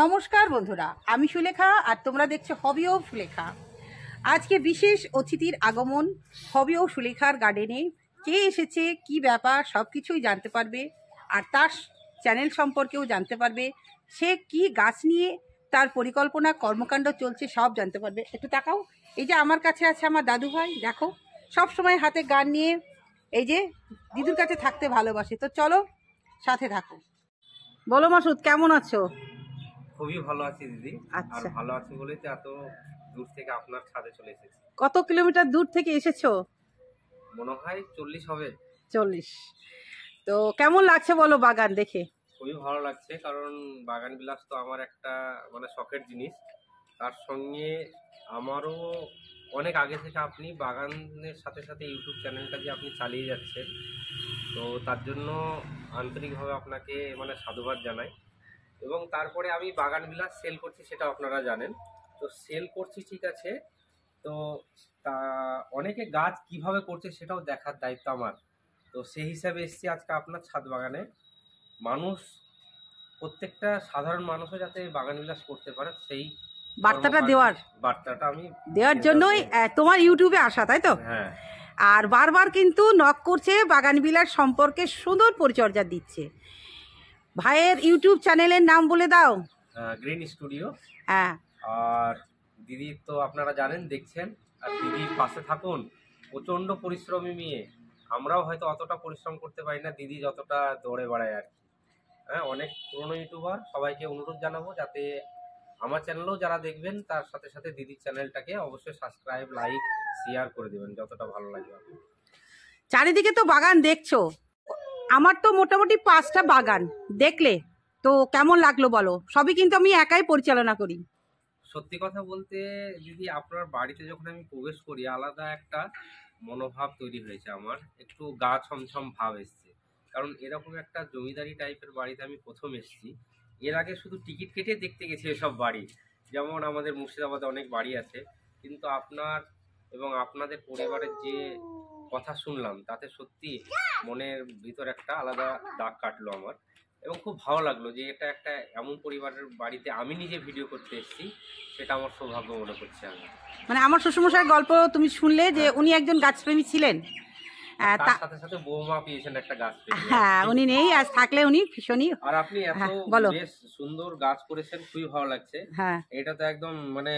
নমস্কার বন্ধুরা, আমি সুলেখা আর তোমরা দেখছো হবি ও সুলেখা। আজকে বিশেষ অতিথির আগমন হবি ও সুলেখার গার্ডেনে। কে এসেছে, কি ব্যাপার, সব কিছুই জানতে পারবে। আর তার চ্যানেল সম্পর্কেও জানতে পারবে। সে কি গাছ নিয়ে তার পরিকল্পনা কর্মকাণ্ড চলছে সব জানতে পারবে। একটু তাকাও, এই যে আমার কাছে আছে আমার দাদু ভাই, দেখো সব সময় হাতে গান নিয়ে এই যে দিদুর কাছে থাকতে ভালোবাসে। তো চলো সাথে থাকো। বলো মাসুদ, কেমন আছো? খুবই ভালো আছি দিদি। আচ্ছা, আর ভালো আছি বলেই তো এত দূর থেকে আপনার ছাদে চলে এসেছি। কত কিলোমিটার দূর থেকে এসেছো? মনে হয় 40 হবে। 40। তো কেমন লাগছে বলো বাগান দেখে? খুবই ভালো লাগছে, কারণ বাগান বিলাস তো আমার একটা মানে শখের জিনিস। তার সঙ্গে আমারও অনেক আগে থেকে আপনি বাগানের সাথে সাথে ইউটিউব চ্যানেলটা যে আপনি চালিয়ে যাচ্ছেন, তো তার জন্য আন্তরিকভাবে আপনাকে মানে সাধুবাদ জানাই। এবং তারপরে আমি বাগান বিলাস সেল করছি, সেটা আপনারা জানেন। তো সেল করছি ঠিক আছে, তো তা অনেকে গাছ কিভাবে করছে সেটাও দেখার দায়িত্ব আমার। তো সেই হিসাবে এসেছি আজকে আপনার ছাদ বাগানে। মানুষ, প্রত্যেকটা সাধারণ মানুষও যাতে বাগান বিলাস করতে পারে সেই বার্তাটা বার্তাটা আমি দেওয়ার জন্যই তোমার ইউটিউবে আসা, তাই তো? হ্যাঁ। আর বারবার কিন্তু নক করছে, বাগান বিলাস সম্পর্কে সুন্দর পরিচর্যা দিচ্ছে। ভাইয়ের ইউটিউব চ্যানেলের নাম বলে দাও। Green studio. হ্যাঁ। আর দিদি তো আপনারা জানেন, দেখছেন। আর দিদির পাশে থাকুন। প্রচণ্ড পরিশ্রমী মেয়ে। আমরাও হয়তো অতটা পরিশ্রম করতে পারি না দিদি যতটা দৌড়ে বেড়ায় আর কি। হ্যাঁ, অনেক পুরনো ইউটিউবার, সবাইকে অনুরোধ জানাবো যাতে আমার চ্যানেলেও যারা দেখবেন তার সাথে সাথে দিদির চ্যানেলটাকে অবশ্যই সাবস্ক্রাইব, লাইক, শেয়ার করে দেবেন যতটা ভালো লাগবে। চারিদিকে তো বাগান দেখছো, আমার তো মোটামুটি 5টা বাগান দেখলে তো কেমন লাগলো বলো? সবই কিন্তু আমি একাই পরিচালনা করি। সত্যি কথা বলতে দিদি, আপনার বাড়িতে যখন আমি প্রবেশ করি আলাদা একটা মনোভাব তৈরি হয়েছে আমার, একটু গা ছমছম ভাব এসছে। কারণ এরকম একটা জমিদারি টাইপের বাড়িতে আমি প্রথম এসেছি। এর আগে শুধু টিকিট কেটে দেখতে গেছি এসব বাড়ি, যেমন আমাদের মুর্শিদাবাদে অনেক বাড়ি আছে। কিন্তু আপনার এবং আপনাদের পরিবারের যে কথা শুনলাম তাতে সত্যি মনের ভিতর একটা আলাদা দাগ কাটলো আমার। এবং খুব ভালো লাগলো যে এটা একটা এমন পরিবারের বাড়িতে আমি নিজে ভিডিও করতে এসেছি, সেটা আমার সৌভাগ্য মনে করছি আমি। মানে আমার শ্বশুরমশাইয়ের গল্প তুমি শুনলে যে উনি একজন গাছপ্রেমী ছিলেন। তার সাথে সাথে বৌমা পেয়েছেন একটা গাছ। হ্যাঁ, উনি নেই, আজ থাকলে উনি ভীষণই। আর আপনি এত বেশ সুন্দর গাছ করেছেন, খুবই ভালো লাগছে। হ্যাঁ, এটা তো একদম মানে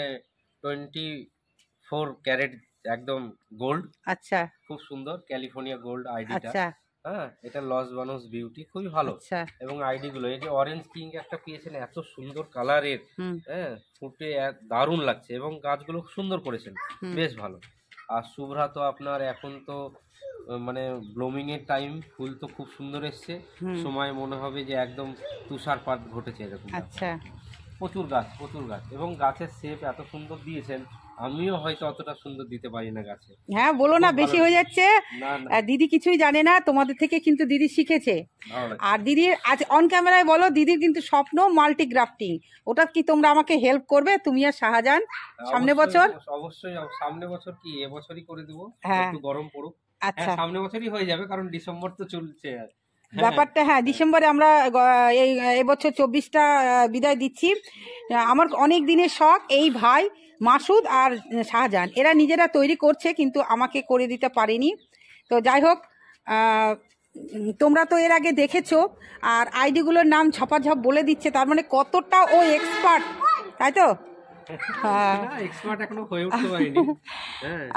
24 ক্যারেট একদম গোল্ড। আচ্ছা, খুব সুন্দর ক্যালিফোর্নিয়া গোল্ড আইডিটা। আচ্ছা, হ্যাঁ, এটা লস বানোস বিউটি, খুবই ভালো। আচ্ছা। এবং আইডি গুলো এই যে অরেঞ্জ পিঙ্ক একটা পেয়েছেন, এত সুন্দর কালারের। হ্যাঁ, ফুটে দারুণ লাগছে এবং গাছগুলো সুন্দর করেছেন, বেশ ভালো। আর শুভ্রা তো আপনার এখন তো মানে ব্লুমিং এর টাইম, ফুল তো খুব সুন্দর এসছে। সময় মনে হবে যে একদম তুষারপাত ঘটেছে এরকম। আচ্ছা, প্রচুর গাছ এবং গাছের শেপ এত সুন্দর দিয়েছেন, আমিও হয়তো অতটা সুন্দর দিতে পারি না গাছে। হ্যাঁ, বলো না, বেশি হয়ে যাচ্ছে। দিদি কিছুই জানে না, তোমাদের থেকে কিন্তু দিদি শিখেছে। আর দিদির আজ অন ক্যামেরায় বলো, দিদির কিন্তু স্বপ্ন মাল্টি গ্রাফটিং। ওটা কি তোমরা আমাকে হেল্প করবে, তুমি আর শাহজাহান? সামনে বছর অবশ্যই, সামনে বছর কি এবছরই করে দেবো, হ্যাঁ, একটু গরম পড়ুক। আচ্ছা, সামনে বছরই হয়ে যাবে, কারণ ডিসেম্বর তো চলছে ব্যাপারটা। হ্যাঁ, ডিসেম্বরে আমরা এই এবছর 24টা বিদায় দিচ্ছি। আমার অনেক দিনের শখ, এই ভাই মাসুদ আর শাহজাহান এরা নিজেরা তৈরি করছে, কিন্তু আমাকে করে দিতে পারেনি। তো যাই হোক, তোমরা তো এর আগে দেখেছো। আর আইডিগুলোর নাম ঝপাঝপ বলে দিচ্ছে, তার মানে কতটা ও এক্সপার্ট, তাই তো? হ্যাঁ, এক্সপার্ট এখনো হয়ে উঠতে পারিনি।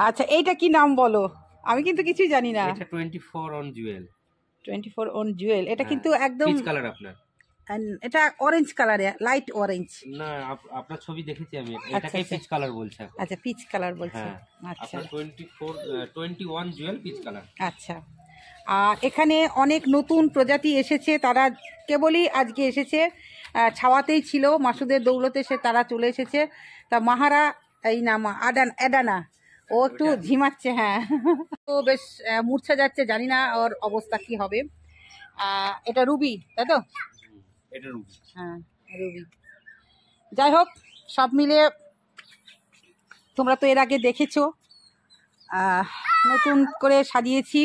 আচ্ছা, এইটা কি নাম বলো? আমি কিন্তু কিছুই জানি না। এটা 24 অন জুয়েল। 24 অন জুয়েল, এটা কিন্তু একদম পিচ কালার আপনার। এটা অরেঞ্জ কালারে, লাইট অরেঞ্জ। না, আপনার ছবি দেখেছি আমি, এটাকে পিচ কালার বলছে। আচ্ছা, পিচ কালার বলছে। আচ্ছা, 21 জুয়েল পিচ কালার। আচ্ছা। আর এখানে অনেক নতুন প্রজাতি এসেছে, তারা কেবলই আজকে এসেছে, ছাওয়াতেই ছিল মাসুদের দৌলতে, সে তারা চলে এসেছে। তা মাহারা, এই নাম এডানা, ও একটু ঝিমাচ্ছে। হ্যাঁ, তো বেশ মূর্ছা যাচ্ছে, জানি না ওর অবস্থা কি হবে। এটা রুবি, তাই তো? এটা রুবি। হ্যাঁ, রুবি। যাই হোক, সব মিলিয়ে তোমরা তো এর আগে দেখেছো, নতুন করে সাজিয়েছি।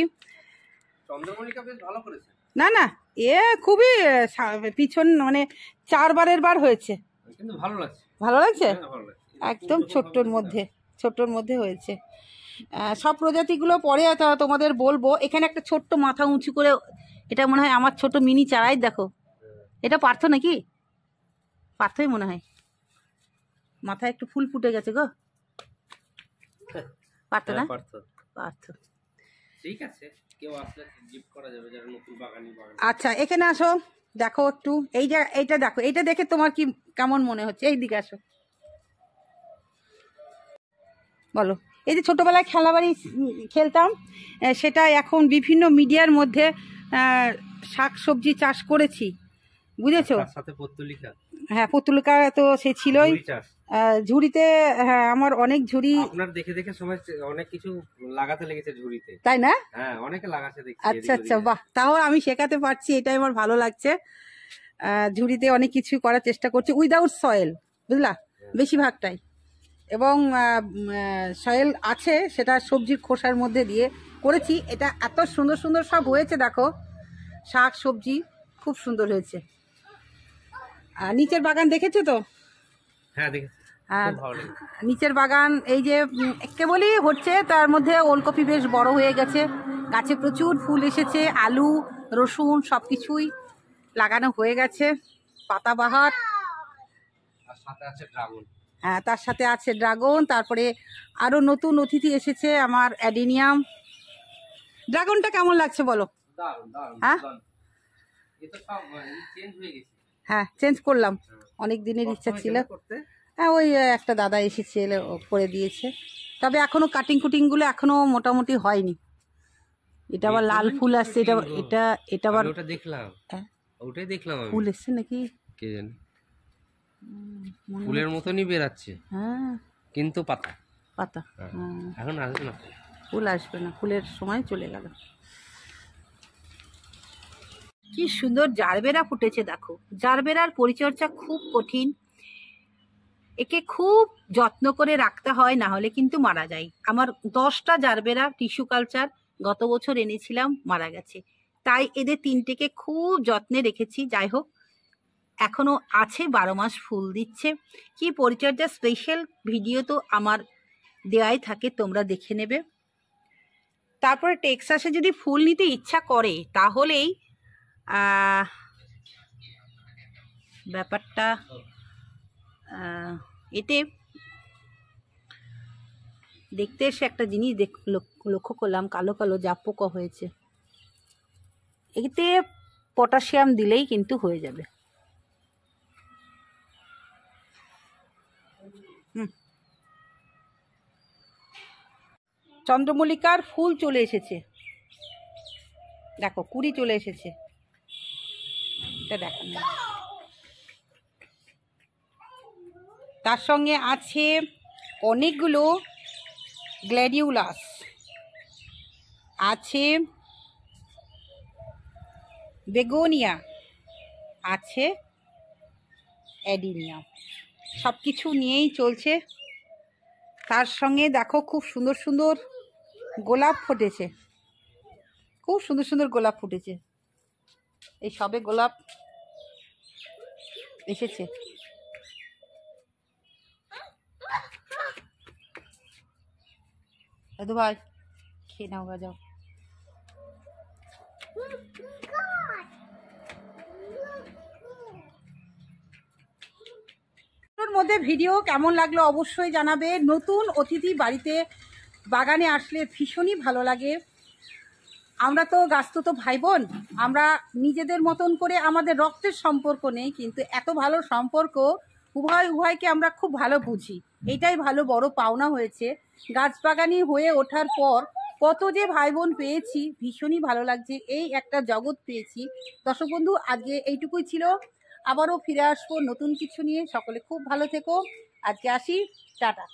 চন্দ্রমল্লিকা বেশ ভালো করেছে। না না, এ খুবই পিছন মানে 4 বারের বার হয়েছে। কিন্তু ভালো লাগছে। ভালো লাগছে? হ্যাঁ, ভালো লাগছে। একদম ছোট্টর মধ্যে হয়েছে। সব প্রজাতিগুলো পরে তোমাদের বলবো। এখানে একটা ছোট্ট মাথা উঁচু করে, এটা মনে হয় আমার ছোট মিনি চারাই, দেখো এটা পার্থ নাকি? পার্থই মনে হয়, মাথায় একটু ফুল ফুটে গেছে গো। পার্থ না? পার্থ। ঠিক আছে, কেউ আসলে গিফট করা যাবে যারা নতুন বাগানি। আচ্ছা এখানে আসো, দেখো একটু এইটা দেখো, এইটা দেখে তোমার কি কেমন মনে হচ্ছে? এই দিকে আসো, বলো। এই যে ছোটবেলায় খেলাবাড়ি খেলতাম, সেটা এখন বিভিন্ন মিডিয়ার মধ্যে শাক সবজি চাষ করেছি, বুঝেছো? সাথে পত্তলিকা। হ্যাঁ, পত্তলিকা তো সে ছিলই। ঝুড়িতে, হ্যাঁ আমার অনেক ঝুড়ি। আপনার দেখে দেখে সময় অনেক কিছু লাগাতে লেগেছে ঝুড়িতে, তাই না? হ্যাঁ, অনেকে লাগাচ্ছে দেখছি। আচ্ছা আচ্ছা, বাহ, তাও আমি শেখাতে পারছি, এটাই আমার ভালো লাগছে। ঝুড়িতে অনেক কিছু করার চেষ্টা করছি উইদাউট সয়েল, বুঝলা, বেশিরভাগটাই। এবং সয়েল আছে, সেটা সবজির খোসার মধ্যে দিয়ে করেছি। এটা এত সুন্দর সুন্দর সব হয়েছে, দেখো শাক সবজি খুব সুন্দর হয়েছে। আর নিচের বাগান দেখেছো তো? হ্যাঁ দেখেছি। আর নিচের বাগান এই যে কেবলই হচ্ছে, তার মধ্যে ওলকপি বেশ বড় হয়ে গেছে, গাছে প্রচুর ফুল এসেছে, আলু রসুন সব কিছুই লাগানো হয়ে গেছে, পাতাবাহার। হ্যাঁ, তার সাথে আছে ড্রাগন। তারপরে আরো নতুন অতিথি এসেছে, আমার অ্যাডিনিয়াম। ড্রাগনটা কেমন লাগছে বলো? হ্যাঁ হ্যাঁ, চেঞ্জ করলাম, অনেক দিনের ইচ্ছা ছিল। হ্যাঁ, ওই একটা দাদা এসেছে, এলে করে দিয়েছে। তবে এখনো কাটিং কুটিং গুলো এখনো মোটামুটি হয়নি। এটা আবার লাল ফুল আসছে, এটা আবার ওটা দেখলাম, ওটাই দেখলাম, ফুল এসছে নাকি কে জানে, ফুলের মতনই বেরাচ্ছে। হ্যাঁ, কিন্তু পাতা এখন আসবে না, ফুল আসবে না, ফুলের সময় চলে গেল। কি সুন্দর জারবেরা ফুটেছে, দেখো। জারবেরার পরিচর্যা খুব কঠিন, একে খুব যত্ন করে রাখতে হয়, না হলে কিন্তু মারা যায়। আমার 10টা জারবেরা টিস্যু কালচার গত বছর এনেছিলাম, মারা গেছে। তাই এদের 3টেকে খুব যত্নে রেখেছি। যাই হোক, এখনো আছে, 12 মাস ফুল দিচ্ছে। কি পরিচর্যা স্পেশাল ভিডিও তো আমার দেওয়াই থাকে, তোমরা দেখে নেবে। তারপরে টেক্সাসে যদি ফুল নিতে ইচ্ছা করে, তাহলেই ব্যাপারটা এতে দেখতে এসে একটা জিনিস লক্ষ্য করলাম, কালো কালো জাপ পোকা হয়েছে। এতে পটাশিয়াম দিলেই কিন্তু হয়ে যাবে। চন্দ্রমল্লিকার ফুল চলে এসেছে, দেখো কুড়ি চলে এসেছে, এটা দেখো। তার সঙ্গে আছে অনেকগুলো গ্ল্যাডিউলাস, আছে বেগোনিয়া, আছে অ্যাডিনিয়াম, সব কিছু নিয়েই চলছে। তার সঙ্গে দেখো খুব সুন্দর সুন্দর গোলাপ ফুটেছে, খুব সুন্দর সুন্দর গোলাপ ফুটেছে। এই সবে গোলাপ এসেছে। দাদু ভাই খেয়ে নাও, বাজাও। মধ্যে ভিডিও কেমন লাগলো অবশ্যই জানাবে। নতুন অতিথি বাড়িতে বাগানে আসলে ভীষণই ভালো লাগে। আমরা তো গাছতুতো ভাই বোন, আমরা নিজেদের মতন করে, আমাদের রক্তের সম্পর্ক নেই, কিন্তু এত ভালো সম্পর্ক, উভয়কে আমরা খুব ভালো বুঝি। এটাই ভালো বড় পাওনা হয়েছে। গাছ বাগানি হয়ে ওঠার পর কত যে ভাই বোন পেয়েছি, ভীষণই ভালো লাগছে। এই একটা জগৎ পেয়েছি। দর্শক বন্ধু, আজকে এইটুকুই ছিল। আবারও ফিরে আসবো নতুন কিছু নিয়ে। সকলে খুব ভালো থেকো। আজকে আসি, টাটা।